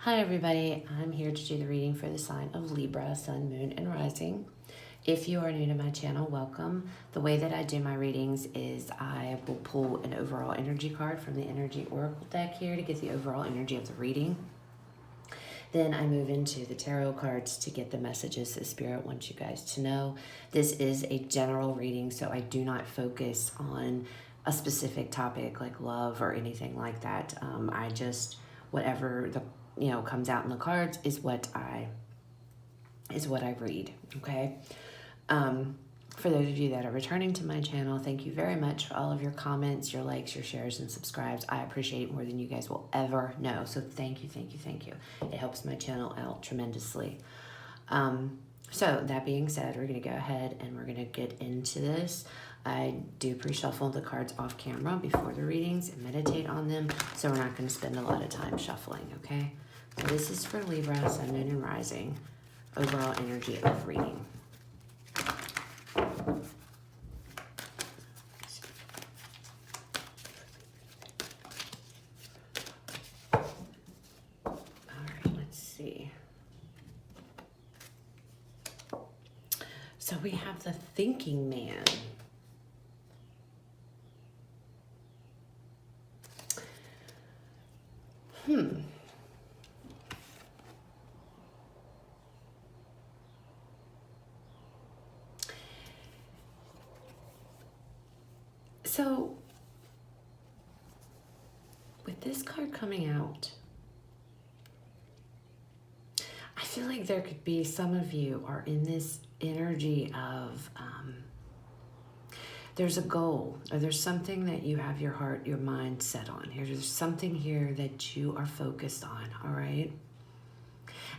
Hi everybody, I'm here to do the reading for the sign of Libra, Sun, Moon, and Rising. If you are new to my channel, welcome. The way that I do my readings is I will pull an overall energy card from the Energy Oracle deck here to get the overall energy of the reading. Then I move into the tarot cards to get the messages that Spirit wants you guys to know. This is a general reading, so I do not focus on a specific topic like love or anything like that. I just, whatever comes out in the cards is what I read. Okay. For those of you that are returning to my channel, thank you very much for all of your comments, your likes, your shares, and subscribes. I appreciate it more than you guys will ever know. So thank you, thank you, thank you. It helps my channel out tremendously. So that being said, we're going to go ahead and we're going to get into this. I do pre-shuffle the cards off camera before the readings and meditate on them. So we're not going to spend a lot of time shuffling, okay? So this is for Libra, Sun, Moon, and Rising. Overall energy of reading. So we have the thinking man. So with this card coming out, I feel like there could be some of you are in this energy of there's a goal or there's something that you have your heart, your mind set on. There's something here that you are focused on, all right?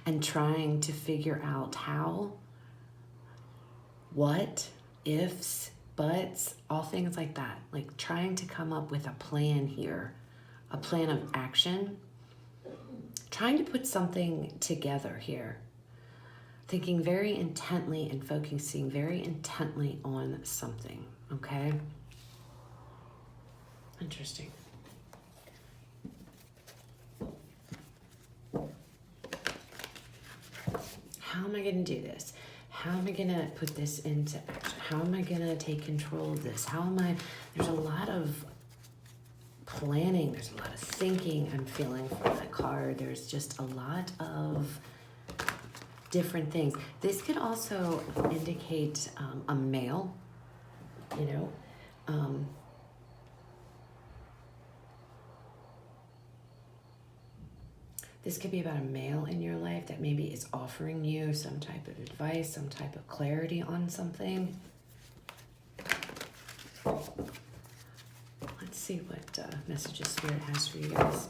And trying to figure out how, what, ifs, buts, all things like that. Like trying to come up with a plan here, a plan of action, trying to put something together here. Thinking very intently and focusing very intently on something, okay? Interesting. How am I going to do this? How am I going to put this into action? How am I going to take control of this? There's a lot of planning. There's a lot of thinking I'm feeling from that card. There's just a lot of different things. This could also indicate a male, this could be about a male in your life that maybe is offering you some type of advice, some type of clarity on something. Let's see what messages Spirit has for you guys.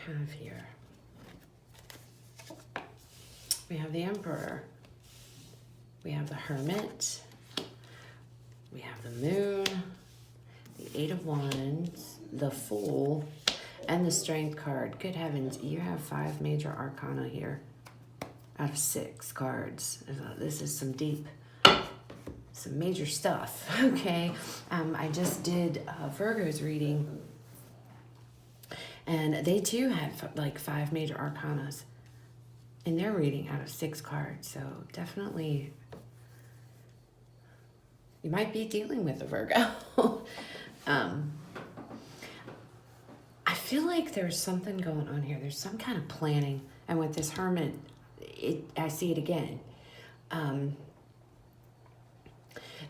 Have here. We have the Emperor. We have the Hermit. We have the Moon, the Eight of Wands, the Fool, and the Strength card. Good heavens, you have 5 major arcana here out of 6 cards. This is some major stuff, okay? I just did Virgo's reading, and they too had like 5 major arcanas in their reading out of 6 cards. So definitely you might be dealing with a Virgo. I feel like there's something going on here. There's some kind of planning. And with this Hermit, I see it again.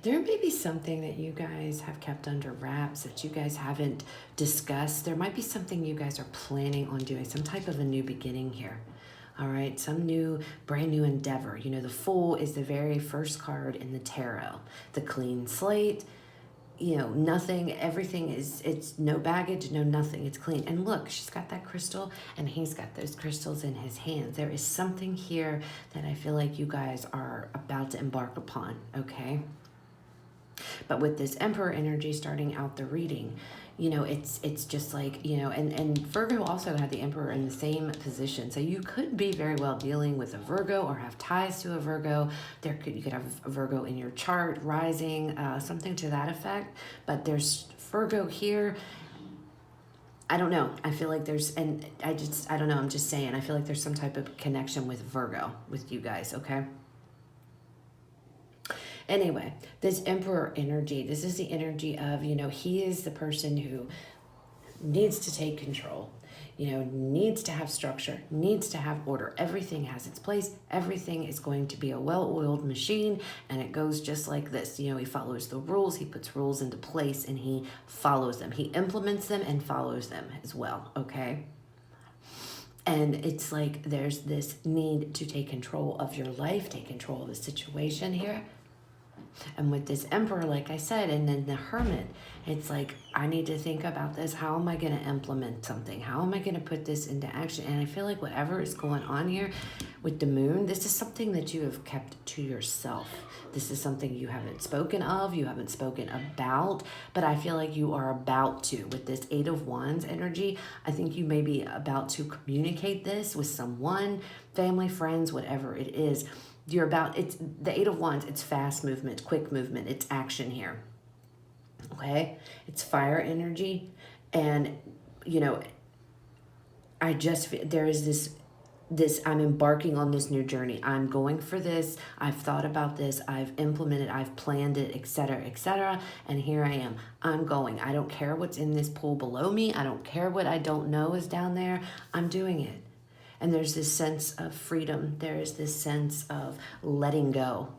There may be something that you guys have kept under wraps that you guys haven't discussed. There might be something you guys are planning on doing, some type of a new beginning here. All right, some brand new endeavor. The Fool is the very first card in the tarot. The clean slate, nothing, everything it's no baggage, no nothing. It's clean. And look, she's got that crystal and he's got those crystals in his hands. There is something here that I feel like you guys are about to embark upon, okay? But with this Emperor energy starting out the reading, you know, it's just like, you know, and Virgo also had the Emperor in the same position. So you could be very well dealing with a Virgo or have ties to a Virgo. You could have a Virgo in your chart, rising, something to that effect. But there's Virgo here. I don't know. I feel like there's, and I don't know. I'm just saying, I feel like there's some type of connection with Virgo with you guys, okay? Anyway, this Emperor energy, this is the energy of, you know, he is the person who needs to take control, you know, needs to have structure, needs to have order. Everything has its place. Everything is going to be a well-oiled machine, and it goes just like this. You know, he follows the rules, he puts rules into place, and he follows them. He implements them and follows them as well, okay? And it's like there's this need to take control of your life, take control of the situation here. And with this Emperor, like I said, and then the Hermit, it's like, I need to think about this. How am I going to implement something? How am I going to put this into action? And I feel like whatever is going on here with the Moon, this is something that you have kept to yourself. This is something you haven't spoken of, you haven't spoken about, but I feel like you are about to. With this Eight of Wands energy, I think you may be about to communicate this with someone, family, friends, whatever it is. You're about, it's the Eight of Wands, it's fast movement, quick movement, it's action here, okay? It's fire energy, and, you know, I just, there is this, I'm embarking on this new journey. I'm going for this, I've thought about this, I've implemented, I've planned it, etc., and here I am. I'm going. I don't care what's in this pool below me, I don't care what I don't know is down there, I'm doing it. And there's this sense of freedom. There is this sense of letting go,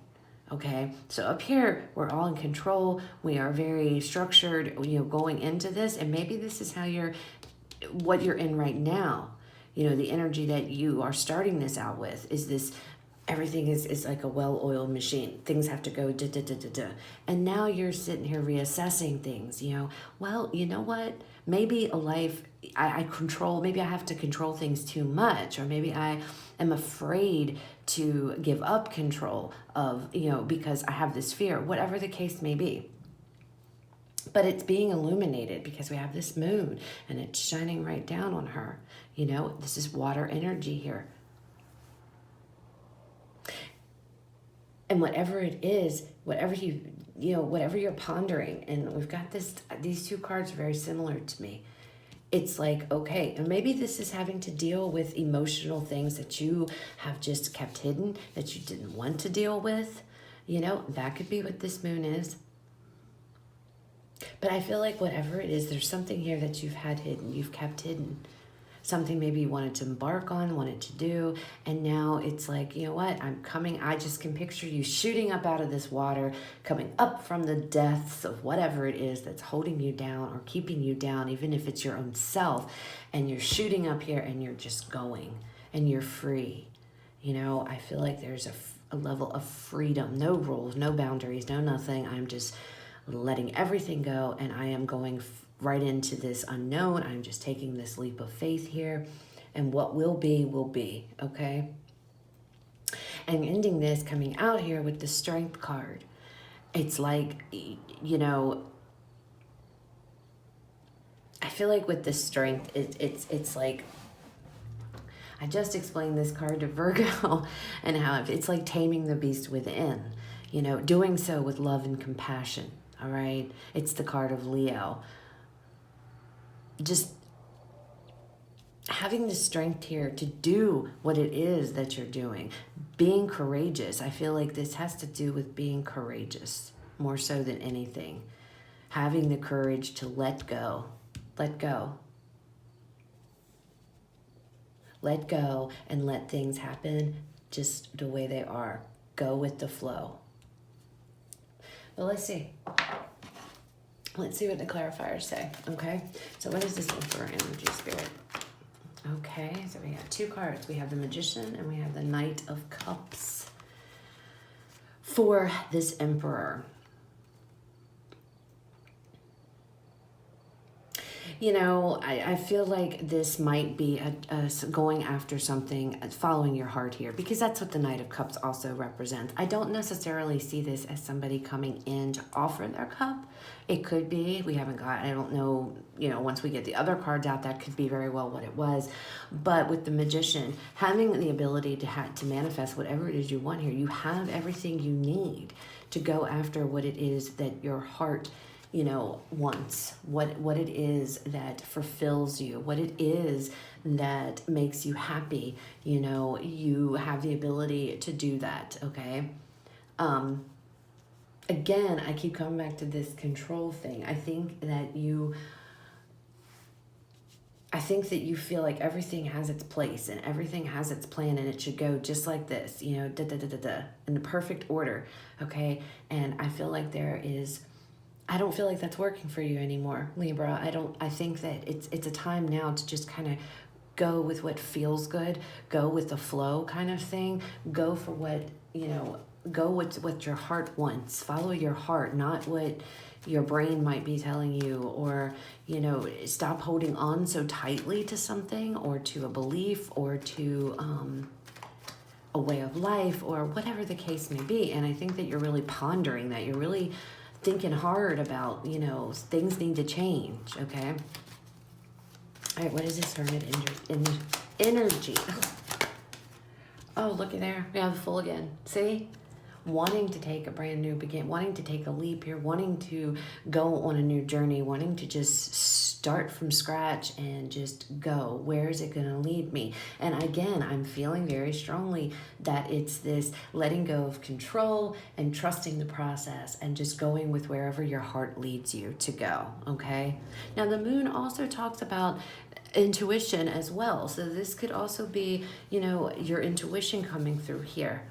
okay? So up here, we're all in control. We are very structured, you know, going into this. And maybe this is how what you're in right now. You know, the energy that you are starting this out with is this, everything is like a well-oiled machine. Things have to go da-da-da-da-da. And now you're sitting here reassessing things, you know. Well, you know what? Maybe a life, I control, maybe I have to control things too much, or maybe I am afraid to give up control of, you know, because I have this fear, whatever the case may be. But it's being illuminated because we have this Moon and it's shining right down on her. You know, this is water energy here. And whatever it is, whatever whatever you're pondering, and we've got these two cards are very similar to me. It's like, okay, and maybe this is having to deal with emotional things that you have just kept hidden, that you didn't want to deal with. You know, that could be what this Moon is. But I feel like whatever it is, there's something here that you've had hidden, you've kept hidden. Something maybe you wanted to embark on, wanted to do, and now it's like, you know what, I'm coming, I just can picture you shooting up out of this water, coming up from the depths of whatever it is that's holding you down or keeping you down, even if it's your own self, and you're shooting up here and you're just going, and you're free. You know, I feel like there's a level of freedom, no rules, no boundaries, no nothing. I'm just letting everything go, and I am going right into this unknown. I'm just taking this leap of faith here, and what will be, okay? And ending this, coming out here with the Strength card. It's like, you know, I feel like with the Strength, it's like, I just explained this card to Virgo and how it's like taming the beast within, you know, doing so with love and compassion, all right? It's the card of Leo. Just having the strength here to do what it is that you're doing. Being courageous. I feel like this has to do with being courageous more so than anything. Having the courage to let go. Let go. Let go and let things happen just the way they are. Go with the flow. But let's see. Let's see what the clarifiers say, okay? So what is this Emperor energy, Spirit? Okay, so we have two cards. We have the Magician and we have the Knight of Cups for this Emperor. You know, I feel like this might be a going after something, following your heart here, because that's what the Knight of Cups also represents. I don't necessarily see this as somebody coming in to offer their cup. It could be, we haven't got, I don't know, you know, once we get the other cards out, that could be very well what it was. But with the Magician, having the ability to manifest whatever it is you want here, you have everything you need to go after what it is that your heart, you know, wants, what it is that fulfills you, what it is that makes you happy. You know, you have the ability to do that, okay? Again, I keep coming back to this control thing. I think that you feel like everything has its place and everything has its plan, and it should go just like this, you know, in the perfect order, okay? And I feel like I don't feel like that's working for you anymore, Libra. I think that it's a time now to just kind of go with what feels good, go with the flow kind of thing, go for what, you know, go with what your heart wants, follow your heart, not what your brain might be telling you, or, you know, stop holding on so tightly to something or to a belief or to a way of life or whatever the case may be. And I think that you're really pondering that. You're really thinking hard about, you know, things need to change, okay? All right, what is this Hermit energy? Oh, looky there. We have the Fool again. See? Wanting to take a brand new beginning, wanting to take a leap here, wanting to go on a new journey, wanting to just start from scratch and just go. Where is it going to lead me? And again, I'm feeling very strongly that it's this letting go of control and trusting the process and just going with wherever your heart leads you to go, okay? Now, the Moon also talks about intuition as well. So this could also be, you know, your intuition coming through here.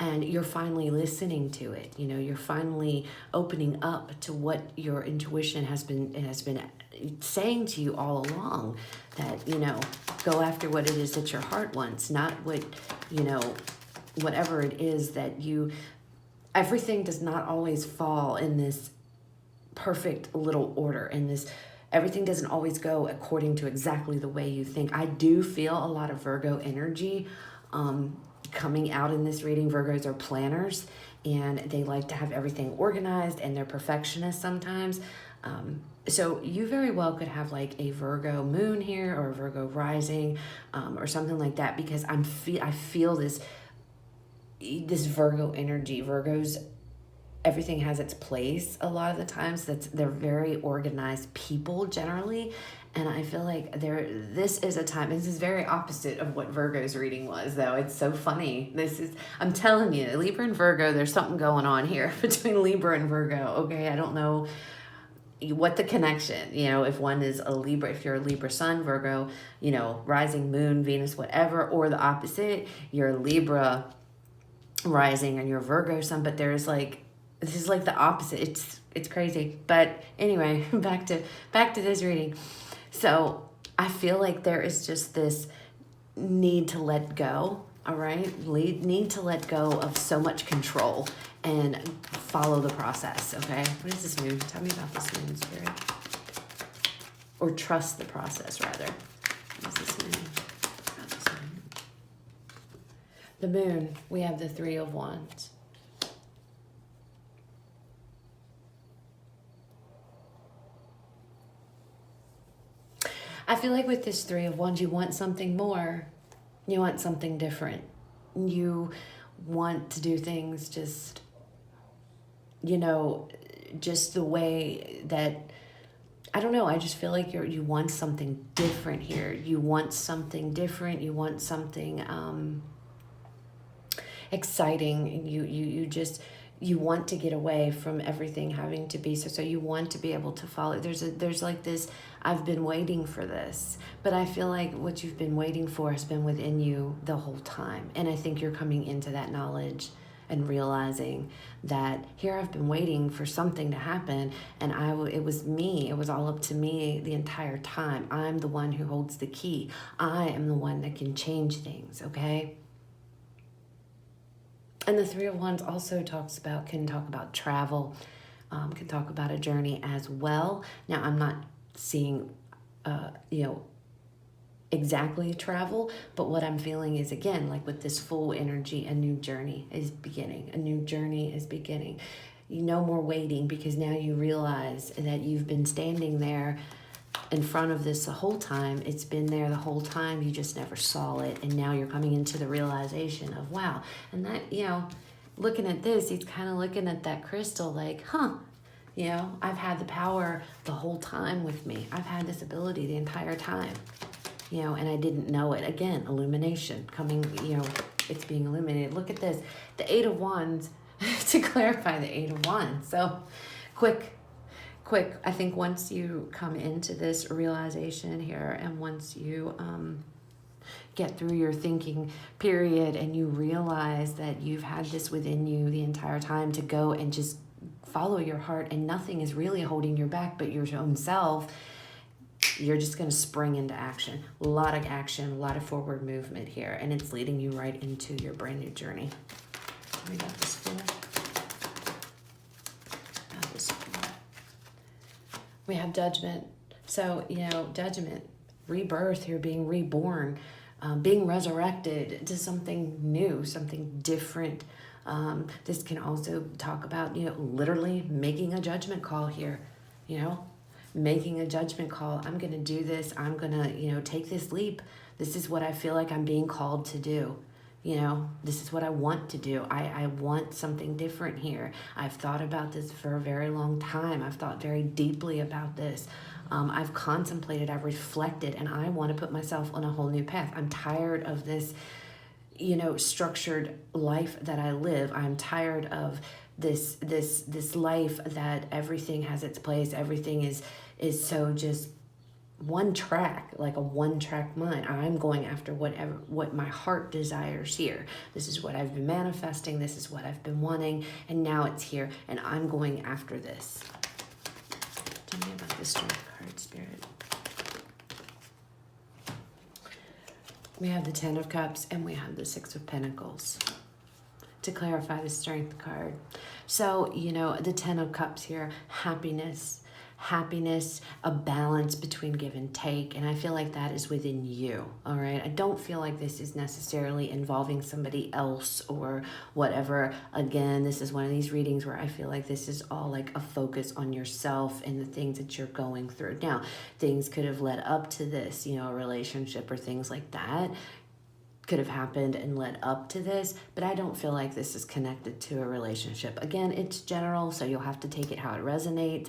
And you're finally listening to it. You know, you're finally opening up to what your intuition has been saying to you all along. That, you know, go after what it is that your heart wants, not what, you know, whatever it is that everything does not always fall in this perfect little order, in this, everything doesn't always go according to exactly the way you think. I do feel a lot of Virgo energy, coming out in this reading. Virgos are planners and they like to have everything organized, and they're perfectionists sometimes. So you very well could have like a Virgo moon here or a Virgo rising, or something like that, because I feel this Virgo energy. Virgos, everything has its place a lot of the times. They're very organized people generally. And I feel like this is a time, this is very opposite of what Virgo's reading was, though. It's so funny. I'm telling you, Libra and Virgo, there's something going on here between Libra and Virgo, okay? I don't know what the connection, you know, if one is a Libra, if you're a Libra sun, Virgo, you know, rising, moon, Venus, whatever, or the opposite, you're Libra rising and you're Virgo sun, but this is like the opposite. It's crazy. But anyway, back to this reading. So I feel like there is just this need to let go, all right? Need to let go of so much control and follow the process, okay? What is this moon? Tell me about this moon, Spirit. Or trust the process, rather. What is this moon? About this moon. The moon, we have the Three of Wands. I feel like with this Three of Wands, you want something more. You want something different. You want to do things just, you know, just the way that, I don't know, I just feel like you want something different here. You want something different. You want something exciting. You want to get away from everything having to be so you want to be able to follow. There's like this, I've been waiting for this, but I feel like what you've been waiting for has been within you the whole time. And I think you're coming into that knowledge and realizing that here I've been waiting for something to happen, and it was me. It was all up to me the entire time. I'm the one who holds the key. I am the one that can change things, okay? And the Three of Wands also can talk about travel, can talk about a journey as well. Now, I'm not seeing you know, exactly travel, but what I'm feeling is, again, like with this full energy, a new journey is beginning. A new journey is beginning. No more waiting, because now you realize that you've been standing there in front of this the whole time. It's been there the whole time. You just never saw it. And now you're coming into the realization of, wow. And that, you know, looking at this, he's kind of looking at that crystal like, huh, you know, I've had the power the whole time with me. I've had this ability the entire time. You know, and I didn't know it. Again, illumination coming, you know, it's being illuminated. Look at this, the Eight of Wands, to clarify the Eight of Wands. So quick, I think once you come into this realization here, and once you get through your thinking period, and you realize that you've had this within you the entire time to go and just follow your heart, and nothing is really holding you back but your own self, you're just going to spring into action. A lot of action, a lot of forward movement here, and it's leading you right into your brand new journey. We got this Fool. Got this Fool. We have Judgment. So, you know, Judgment, rebirth here, being reborn, being resurrected to something new, something different. This can also talk about, you know, literally making a judgment call here, you know, making a judgment call. I'm going to do this. I'm going to, you know, take this leap. This is what I feel like I'm being called to do. You know, this is what I want to do. I want something different here. I've thought about this for a very long time. I've thought very deeply about this. I've contemplated, I've reflected, and I want to put myself on a whole new path. I'm tired of this, you know, structured life that I live. I'm tired of this life that everything has its place. Everything is so just one track, like a one-track mind. I'm going after what my heart desires here. This is what I've been manifesting. This is what I've been wanting, and now it's here, and I'm going after this. Tell me about the Strength card, Spirit. We have the Ten of Cups, and we have the Six of Pentacles. To clarify the Strength card. So, you know, the Ten of Cups here, happiness, a balance between give and take. And I feel like that is within you, all right? I don't feel like this is necessarily involving somebody else or whatever. Again, this is one of these readings where I feel like this is all like a focus on yourself and the things that you're going through. Now, things could have led up to this, you know, a relationship or things like that could have happened and led up to this, but I don't feel like this is connected to a relationship. Again, it's general, so you'll have to take it how it resonates.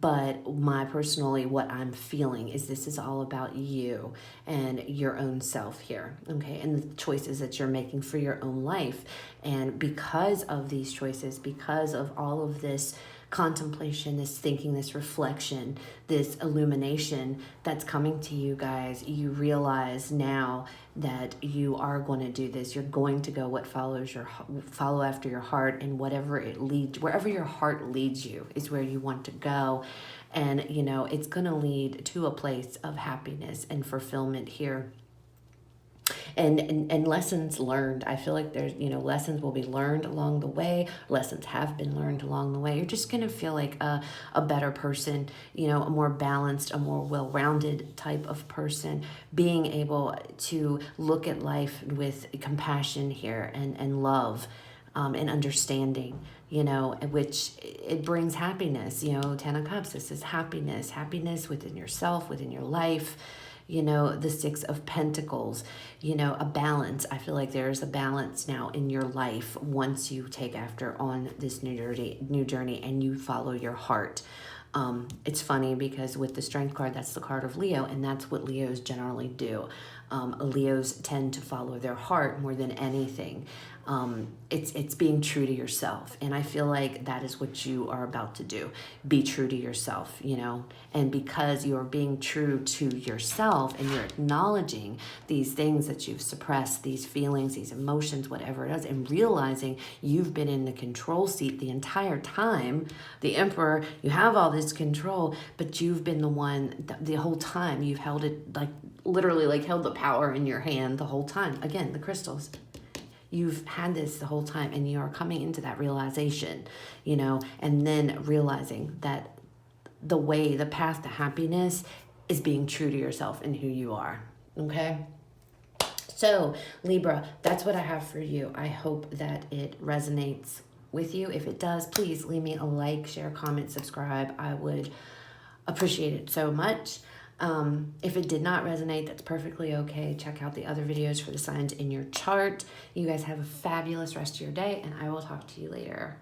But what I'm feeling is this is all about you and your own self here, okay? And the choices that you're making for your own life. And because of these choices, because of all of this contemplation, this thinking, this reflection, this illumination that's coming to you guys, you realize now that you are going to do this. You're going to go follow after your heart, and whatever it leads, wherever your heart leads you is where you want to go. And, you know, it's going to lead to a place of happiness and fulfillment here. And lessons learned. I feel like there's, you know, lessons will be learned along the way. Lessons have been learned along the way. You're just going to feel like a better person, you know, a more balanced, a more well-rounded type of person, being able to look at life with compassion here and love and understanding, you know, which it brings happiness. You know, Ten of Cups, this is happiness within yourself, within your life. You know, the Six of Pentacles, you know, a balance. I feel like there's a balance now in your life once you take after on this new journey and you follow your heart. It's funny because with the Strength card, that's the card of Leo, and that's what Leos generally do. Leos tend to follow their heart more than anything. It's being true to yourself. And I feel like that is what you are about to do. Be true to yourself, you know, and because you're being true to yourself and you're acknowledging these things that you've suppressed, these feelings, these emotions, whatever it is, and realizing you've been in the control seat the entire time, the Emperor, you have all this control, but you've been the one the whole time. You've held it, like literally like held the power in your hand the whole time. Again, the crystals. You've had this the whole time, and you are coming into that realization, you know, and then realizing that the path to happiness is being true to yourself and who you are. Okay? So, Libra, that's what I have for you. I hope that it resonates with you. If it does, please leave me a like, share, comment, subscribe. I would appreciate it so much. If it did not resonate, that's perfectly okay. Check out the other videos for the signs in your chart. You guys have a fabulous rest of your day, and I will talk to you later.